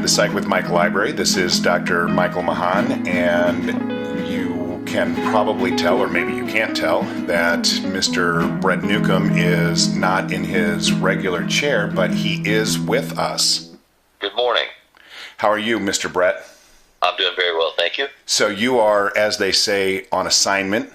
the Psych with Mike Library. This is Dr. Michael Mahan, and you can probably tell, or maybe you can't tell, that Mr. Brett Newcomb is not in his regular chair, but he is with us. Good morning. How are you, Mr. Brett? I'm doing very well, thank you. So you are, as they say, on assignment?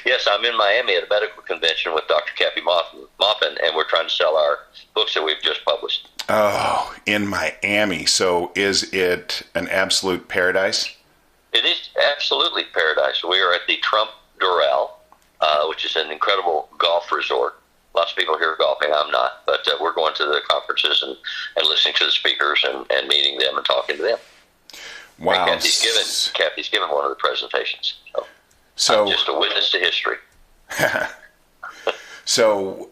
Yes, I'm in Miami at a medical convention with Dr. Kathy Moffin, and we're trying to sell our books that we've just published. Oh, in Miami. So is it an absolute paradise? It is absolutely paradise. We are at the Trump Doral, which is an incredible golf resort. Lots of people here are golfing. I'm not, but we're going to the conferences and listening to the speakers and meeting them and talking to them. Wow. And Kathy's given one of the presentations. So I'm just a witness to history. So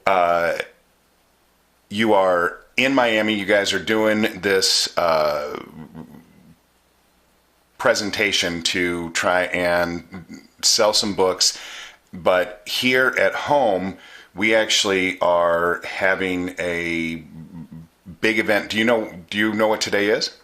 you are in Miami. You guys are doing this presentation to try and sell some books. But here at home, we actually are having a big event. Do you know what today is?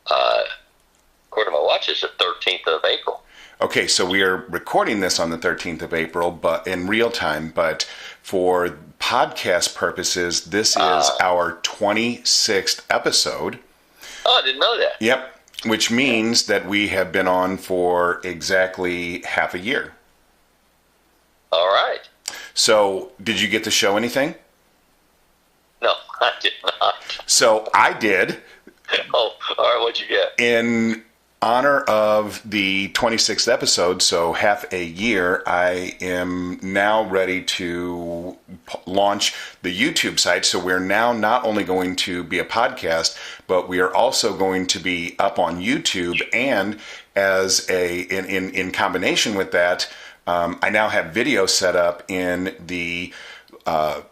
According to my watch, it's the 13th of April. Okay, so we are recording this on the 13th of April, but in real time. But for podcast purposes, this is our 26th episode. Oh, I didn't know that. Yep, which means that we have been on for exactly half a year. All right. So, did you get to show anything? No, I did not. So, I did. Oh, all right, what'd you get? In honor of the 26th episode, so half a year, I am now ready to launch the YouTube site. So we're now not only going to be a podcast, but we are also going to be up on YouTube. And as in combination with that, I now have video set up in the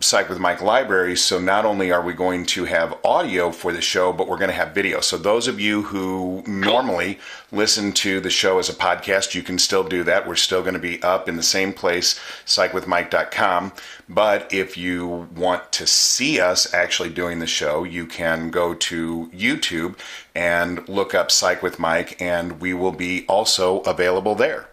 Psych with Mike Library. So not only are we going to have audio for the show, but we're going to have video. So those of you who normally listen to the show as a podcast, you can still do that. We're still going to be up in the same place, psychwithmike.com. But if you want to see us actually doing the show, you can go to YouTube and look up Psych with Mike, and we will be also available there.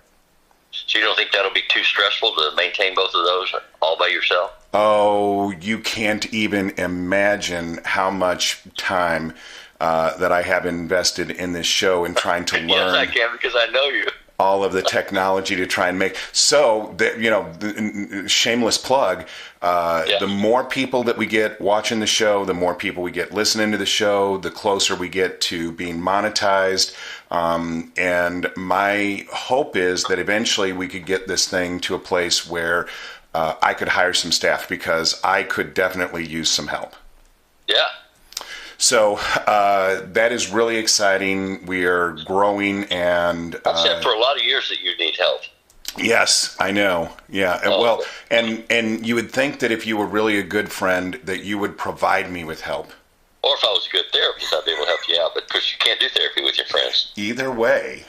So you don't think that'll be too stressful to maintain both of those all by yourself? Oh, you can't even imagine how much time that I have invested in this show and trying to learn. Yes, I can, because I know you. All of the technology to try and make so that, shameless plug. The more people that we get watching the show, the more people we get listening to the show, the closer we get to being monetized. And my hope is that eventually we could get this thing to a place where I could hire some staff, because I could definitely use some help. Yeah. So that is really exciting. We are growing, and I've said for a lot of years that you need help. Yes, I know. Yeah. Well, and you would think that if you were really a good friend, that you would provide me with help. Or if I was a good therapist, I'd be able to help you out. But because you can't do therapy with your friends. Either way.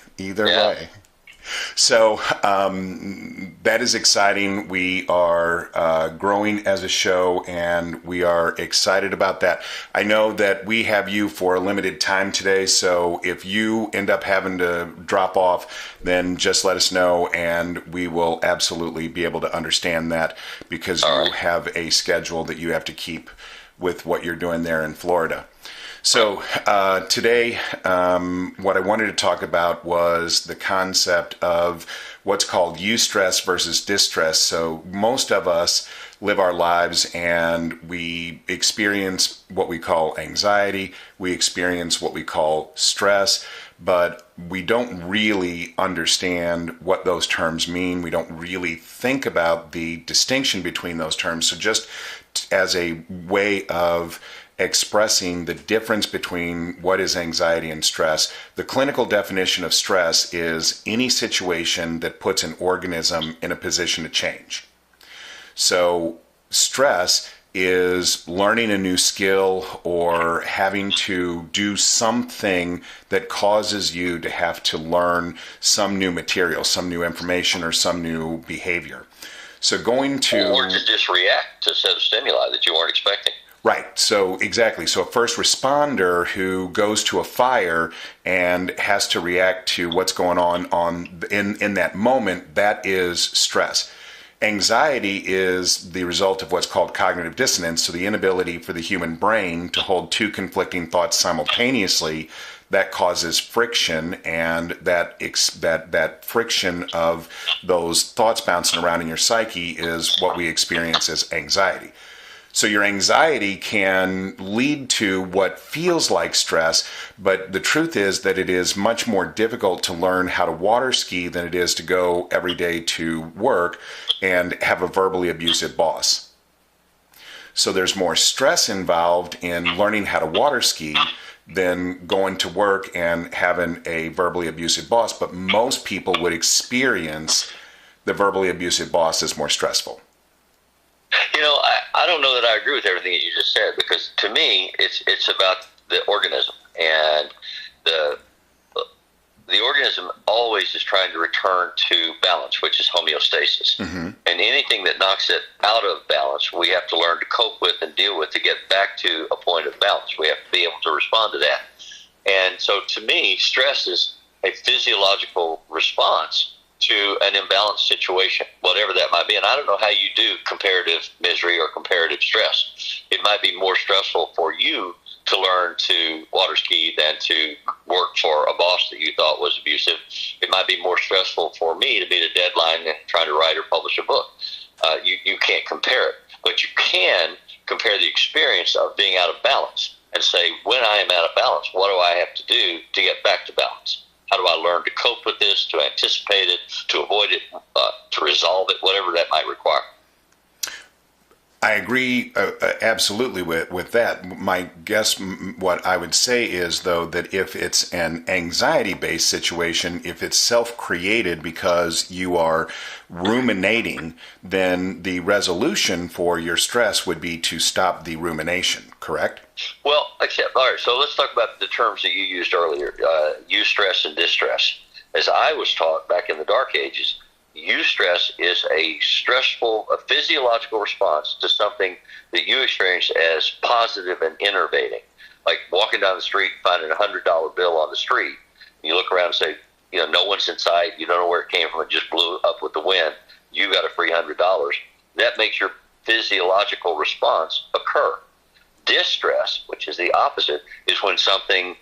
So that is exciting. We are growing as a show, and we are excited about that. I know that we have you for a limited time today, so if you end up having to drop off, then just let us know, and we will absolutely be able to understand that, because you have a schedule that you have to keep with what you're doing there in Florida. So today, what I wanted to talk about was the concept of what's called eustress versus distress. So most of us live our lives and we experience what we call anxiety, we experience what we call stress, but we don't really understand what those terms mean. We don't really think about the distinction between those terms. So just as a way of expressing the difference between what is anxiety and stress, the clinical definition of stress is any situation that puts an organism in a position to change. So stress is learning a new skill or having to do something that causes you to have to learn some new material, some new information, or some new behavior. So going to... Or to just react to a set of stimuli that you weren't expecting. Right. So exactly. So a first responder who goes to a fire and has to react to what's going on in that moment, that is stress. Anxiety is the result of what's called cognitive dissonance, so the inability for the human brain to hold two conflicting thoughts simultaneously. That causes friction, and that friction of those thoughts bouncing around in your psyche is what we experience as anxiety. So your anxiety can lead to what feels like stress, but the truth is that it is much more difficult to learn how to water ski than it is to go every day to work and have a verbally abusive boss. So there's more stress involved in learning how to water ski than going to work and having a verbally abusive boss, but most people would experience the verbally abusive boss as more stressful. I don't know that I agree with everything that you just said, because to me, it's about the organism, and the organism always is trying to return to balance, which is homeostasis. Mm-hmm. And anything that knocks it out of balance, we have to learn to cope with and deal with to get back to a point of balance. We have to be able to respond to that. And so to me, stress is a physiological response to an imbalanced situation, whatever that might be. And I don't know how you do comparative misery or comparative stress. It might be more stressful for you to learn to water ski than to work for a boss that you thought was abusive. It might be more stressful for me to meet a deadline and trying to write or publish a book. You can't compare it, but you can compare the experience of being out of balance and say, when I am out of balance, what do I have to do to get back to balance? How do I learn to cope with this, to anticipate it, to avoid it, to resolve it, whatever that might require? I agree absolutely with that. My guess, what I would say is, though, that if it's an anxiety-based situation, if it's self-created because you are ruminating, then the resolution for your stress would be to stop the rumination, correct? Well, all right, so let's talk about the terms that you used earlier, eustress and distress. As I was taught back in the dark ages, eustress is a physiological response to something that you experience as positive and innervating. Like walking down the street and finding a $100 bill on the street. And you look around and say, no one's in sight. You don't know where it came from. It just blew up with the wind. You got a free $100. That makes your physiological response occur. Distress, which is the opposite, is when something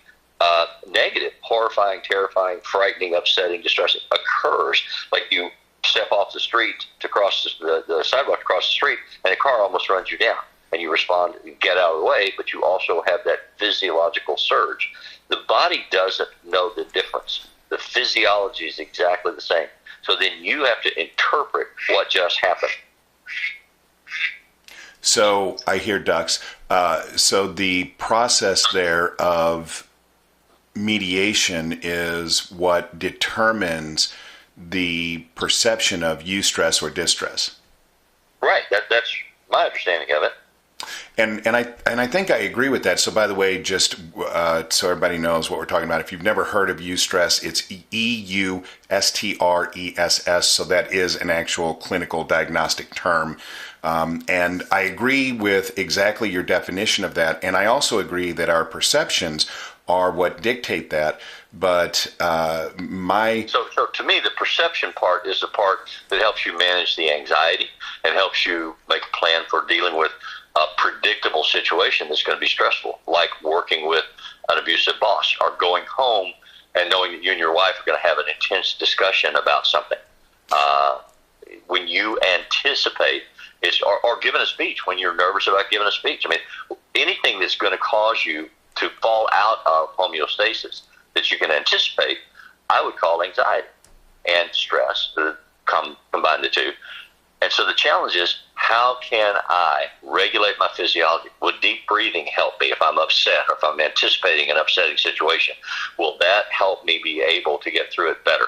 negative, horrifying, terrifying, frightening, upsetting, distressing occurs. Like you step off the street to cross the sidewalk to cross the street, and a car almost runs you down, and you respond, you get out of the way, but you also have that physiological surge. The body doesn't know the difference. The physiology is exactly the same. So then you have to interpret what just happened. So I hear ducks. So the process there of mediation is what determines the perception of eustress or distress. Right. That's my understanding of it. And I think I agree with that. So by the way, just so everybody knows what we're talking about, if you've never heard of eustress, it's eustress. So that is an actual clinical diagnostic term. And I agree with exactly your definition of that. And I also agree that our perceptions are what dictate that. But So to me, the perception part is the part that helps you manage the anxiety and helps you make a plan for dealing with a predictable situation that's going to be stressful, like working with an abusive boss or going home and knowing that you and your wife are going to have an intense discussion about something. When you anticipate or giving a speech, when you're nervous about giving a speech. I mean, anything that's going to cause you to fall out of homeostasis that you can anticipate, I would call anxiety and stress, combine the two. And so the challenge is, how can I regulate my physiology? Would deep breathing help me if I'm upset or if I'm anticipating an upsetting situation? Will that help me be able to get through it better?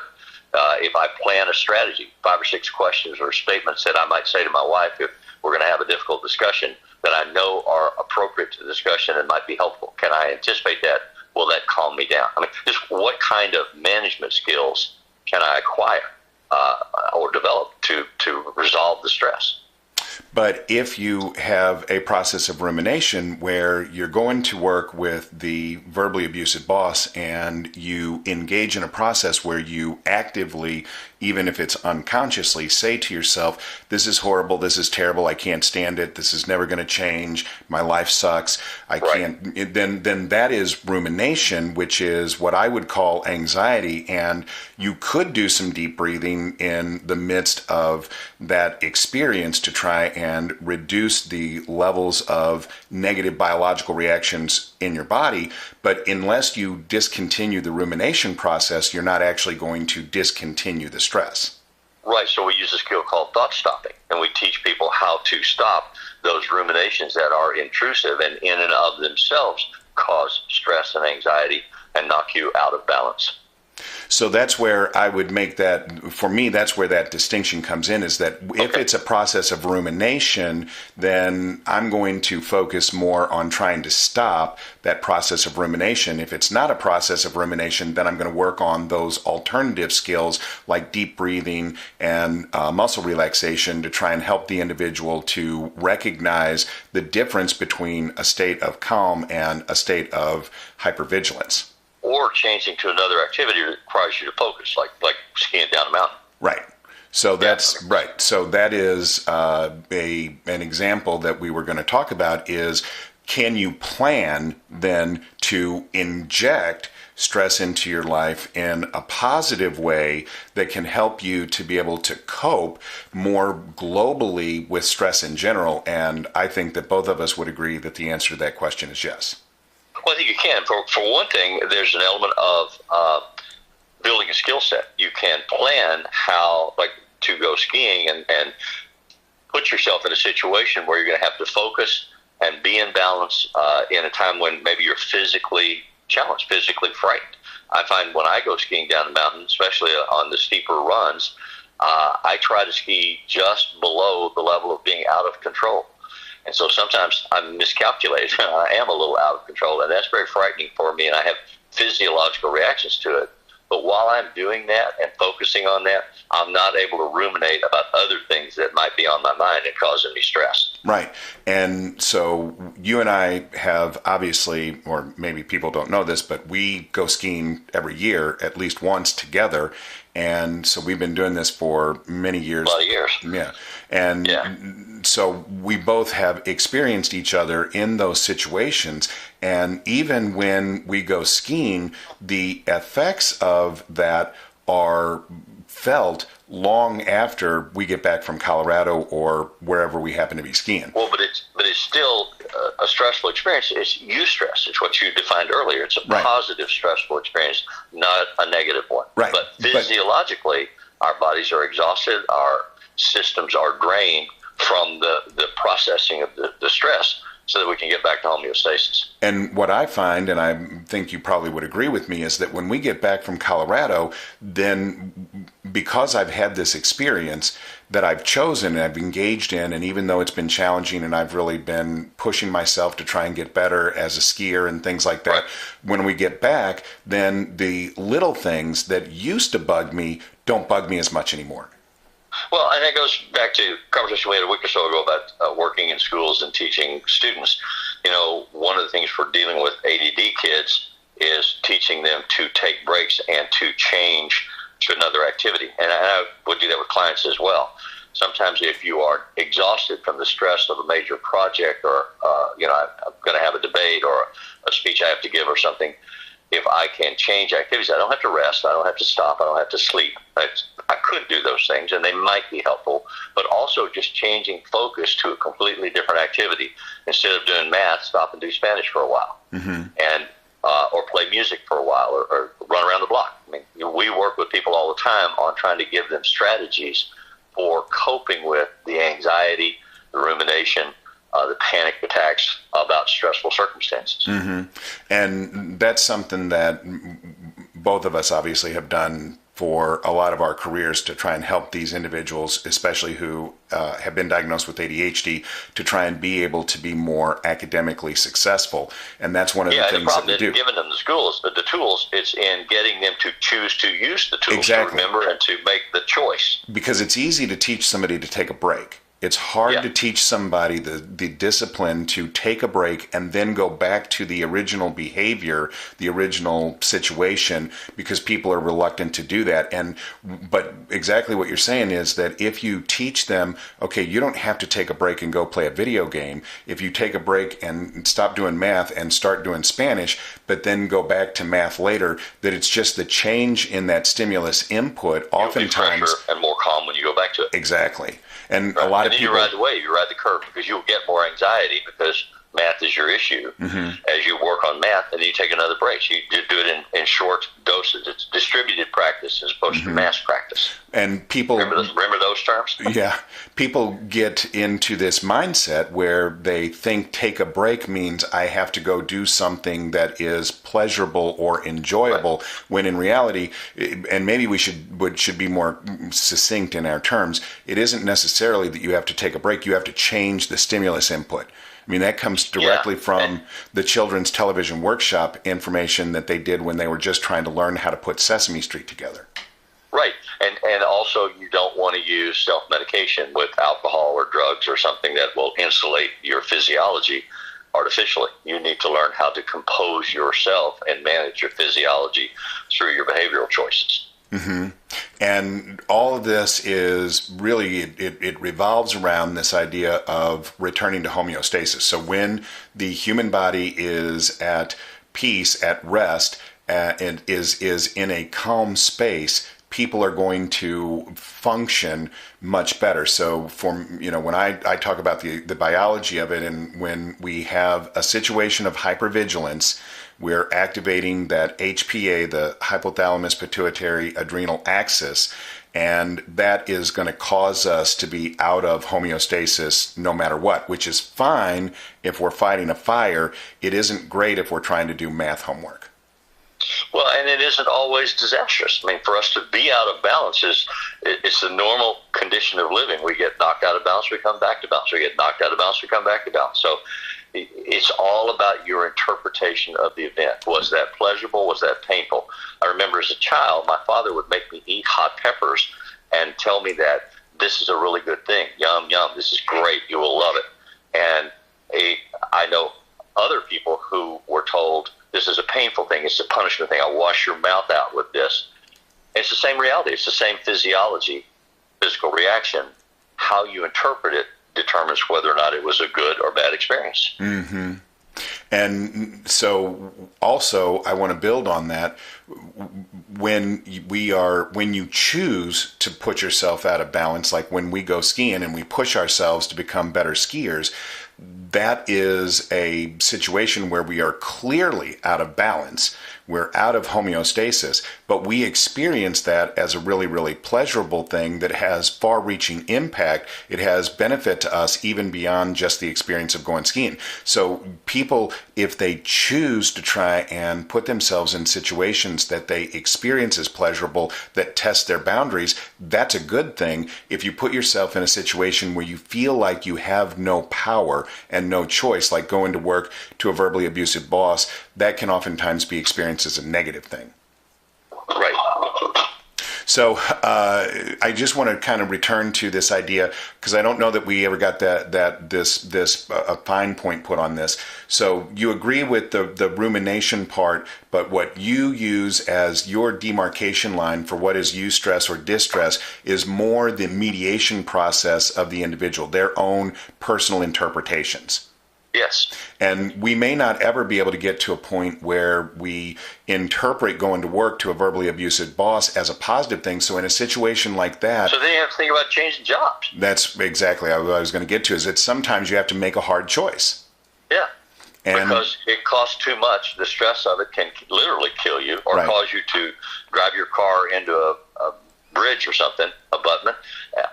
If I plan a strategy, 5 or 6 questions or statements that I might say to my wife if we're going to have a difficult discussion that I know are appropriate to the discussion and might be helpful. Can I anticipate that? Will that calm me down? I mean, just what kind of management skills can I acquire or develop to resolve the stress? But if you have a process of rumination where you're going to work with the verbally abusive boss and you engage in a process where you actively, even if it's unconsciously, say to yourself, this is horrible, this is terrible, I can't stand it, this is never going to change, my life sucks, I can't, then that is rumination, which is what I would call anxiety. And you could do some deep breathing in the midst of that experience to try and reduce the levels of negative biological reactions in your body. But unless you discontinue the rumination process, you're not actually going to discontinue the stress. Right. So we use a skill called thought stopping, and we teach people how to stop those ruminations that are intrusive and in and of themselves cause stress and anxiety and knock you out of balance. So that's where I would make that, for me, that's where that distinction comes in, is that if it's a process of rumination, then I'm going to focus more on trying to stop that process of rumination. If it's not a process of rumination, then I'm going to work on those alternative skills like deep breathing and muscle relaxation to try and help the individual to recognize the difference between a state of calm and a state of hypervigilance. Or changing to another activity that requires you to focus, like skiing down a mountain. Right. So that's right. So that is an example that we were going to talk about is, can you plan then to inject stress into your life in a positive way that can help you to be able to cope more globally with stress in general? And I think that both of us would agree that the answer to that question is yes. Well, I think you can. For one thing, there's an element of building a skill set. You can plan how, like, to go skiing and put yourself in a situation where you're going to have to focus and be in balance in a time when maybe you're physically challenged, physically frightened. I find when I go skiing down the mountain, especially on the steeper runs, I try to ski just below the level of being out of control. And so sometimes I'm miscalculated. I am a little out of control, and that's very frightening for me, and I have physiological reactions to it. But while I'm doing that and focusing on that, I'm not able to ruminate about other things that might be on my mind and causing me stress. Right. And so you and I have obviously, or maybe people don't know this, but we go skiing every year at least once together. And so we've been doing this for many years. A lot of years. Yeah. And so we both have experienced each other in those situations. And even when we go skiing, the effects of that are felt long after we get back from Colorado or wherever we happen to be skiing. Well, but it's still a stressful experience. It's eustress. It's what you defined earlier. It's a positive stressful experience, not a negative one. Right. But physiologically, our bodies are exhausted. Our systems are drained from the processing of the stress, so that we can get back to homeostasis. And what I find, and I think you probably would agree with me, is that when we get back from Colorado, then because I've had this experience that I've chosen and I've engaged in, and even though it's been challenging and I've really been pushing myself to try and get better as a skier and things like that, when we get back, then the little things that used to bug me don't bug me as much anymore. Well, and that goes back to a conversation we had a week or so ago about working in schools and teaching students. You know, one of the things for dealing with ADD kids is teaching them to take breaks and to change to another activity. And I would do that with clients as well. Sometimes if you are exhausted from the stress of a major project or, I'm going to have a debate or a speech I have to give or something, if I can change activities, I don't have to rest, I don't have to stop, I don't have to sleep. I could do those things, and they might be helpful, but also just changing focus to a completely different activity. Instead of doing math, stop and do Spanish for a while, and or play music for a while, or run around the block. I mean, we work with people all the time on trying to give them strategies for coping with the anxiety, the rumination, the panic attacks about stressful circumstances. And that's something that both of us obviously have done for a lot of our careers to try and help these individuals, especially who have been diagnosed with ADHD, to try and be able to be more academically successful. And that's one of the things that we do. Giving them the tools, it's in getting them to choose to use the tools to remember and to make the choice. Because it's easy to teach somebody to take a break. It's hard to teach somebody the discipline to take a break and then go back to the original behavior, the original situation, because people are reluctant to do that. But exactly what you're saying is that if you teach them, okay, you don't have to take a break and go play a video game. If you take a break and stop doing math and start doing Spanish, but then go back to math later, that it's just the change in that stimulus input. Oftentimes, you'll be fresher and more calm when you go back to it. Exactly. And a lot of people, you ride the wave, you ride the curve, because you'll get more anxiety because math is your issue as you work on math, and then you take another break. So you do it in short doses. It's distributed practice as opposed to mass practice. And people remember those terms? Yeah. People get into this mindset where they think take a break means I have to go do something that is pleasurable or enjoyable, when in reality, and maybe we should be more succinct in our terms, it isn't necessarily that you have to take a break. You have to change the stimulus input. I mean, that comes directly from the Children's Television Workshop information that they did when they were just trying to learn how to put Sesame Street together. Right. And also, you don't want to use self-medication with alcohol or drugs or something that will insulate your physiology artificially. You need to learn how to compose yourself and manage your physiology through your behavioral choices. Mm-hmm. And all of this is really, it revolves around this idea of returning to homeostasis. So when the human body is at peace, at rest, and is in a calm space, people are going to function much better. So when I talk about the biology of it, and when we have a situation of hypervigilance, we're activating that HPA, the hypothalamus pituitary adrenal axis, and that is going to cause us to be out of homeostasis no matter what, which is fine if we're fighting a fire. It isn't great if we're trying to do math homework. Well, and it isn't always disastrous. I mean, for us to be out of balance it's the normal condition of living. We get knocked out of balance, we come back to balance. We get knocked out of balance, we come back to balance. So it's all about your interpretation of the event. Was that pleasurable? Was that painful? I remember as a child, my father would make me eat hot peppers and tell me that this is a really good thing. Yum, yum, this is great. You will love it. And I know other people who were told, this is a painful thing. It's a punishment thing. I'll wash your mouth out with this. It's the same reality. It's the same physiology, physical reaction. How you interpret it determines whether or not it was a good or bad experience. Mm-hmm. And so also I want to build on that. When you choose to put yourself out of balance, like when we go skiing and we push ourselves to become better skiers, that is a situation where we are clearly out of balance. We're out of homeostasis, but we experience that as a really, really pleasurable thing that has far-reaching impact. It has benefit to us even beyond just the experience of going skiing. So people, if they choose to try and put themselves in situations that they experience as pleasurable, that test their boundaries, that's a good thing. If you put yourself in a situation where you feel like you have no power and no choice, like going to work to a verbally abusive boss, that can oftentimes be experienced as a negative thing. Right. So I just want to kind of return to this idea, because I don't know that we ever got this a fine point put on this. So you agree with the rumination part, but what you use as your demarcation line for what is eustress or distress is more the mediation process of the individual, their own personal interpretations. Yes. And we may not ever be able to get to a point where we interpret going to work to a verbally abusive boss as a positive thing. So in a situation like that... So then you have to think about changing jobs. That's exactly what I was going to get to, is that sometimes you have to make a hard choice. Yeah. And because it costs too much. The stress of it can literally kill you, or right. cause you to drive your car into a bridge or something, abutment.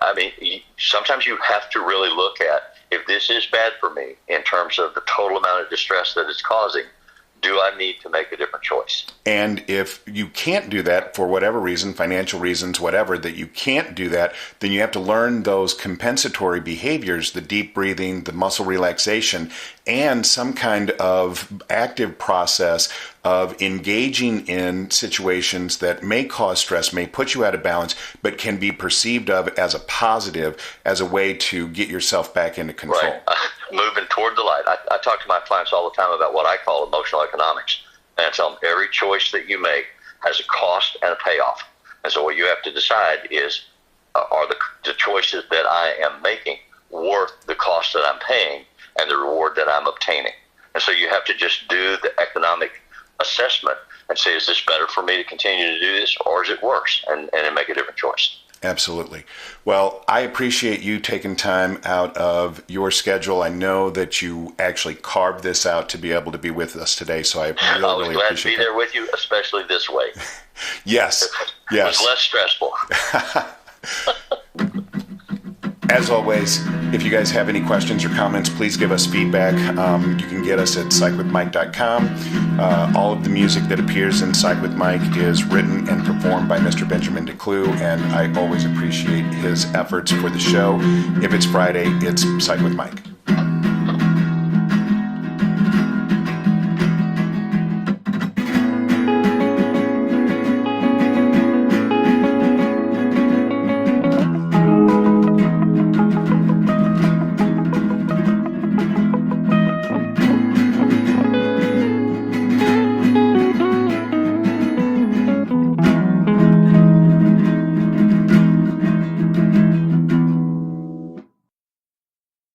I mean, sometimes you have to really look at, if this is bad for me in terms of the total amount of distress that it's causing, do I need to make a different choice? And if you can't do that for whatever reason, financial reasons, whatever, that you can't do that, then you have to learn those compensatory behaviors, the deep breathing, the muscle relaxation, and some kind of active process of engaging in situations that may cause stress, may put you out of balance, but can be perceived of as a positive, as a way to get yourself back into control. Right. Moving toward the light. I talk to my clients all the time about what I call emotional economics. And I tell them every choice that you make has a cost and a payoff. And so what you have to decide is, are the choices that I am making worth the cost that I'm paying and the reward that I'm obtaining? And so you have to just do the economic assessment and say, is this better for me to continue to do this, or is it worse? And then make a different choice. Absolutely. Well, I appreciate you taking time out of your schedule. I know that you actually carved this out to be able to be with us today, so I really glad appreciate to be there with you, especially this way. Yes. It was less stressful. As always, if you guys have any questions or comments, please give us feedback. You can get us at psychwithmike.com. All of the music that appears in Psych with Mike is written and performed by Mr. Benjamin DeClue, and I always appreciate his efforts for the show. If it's Friday, it's Psych with Mike.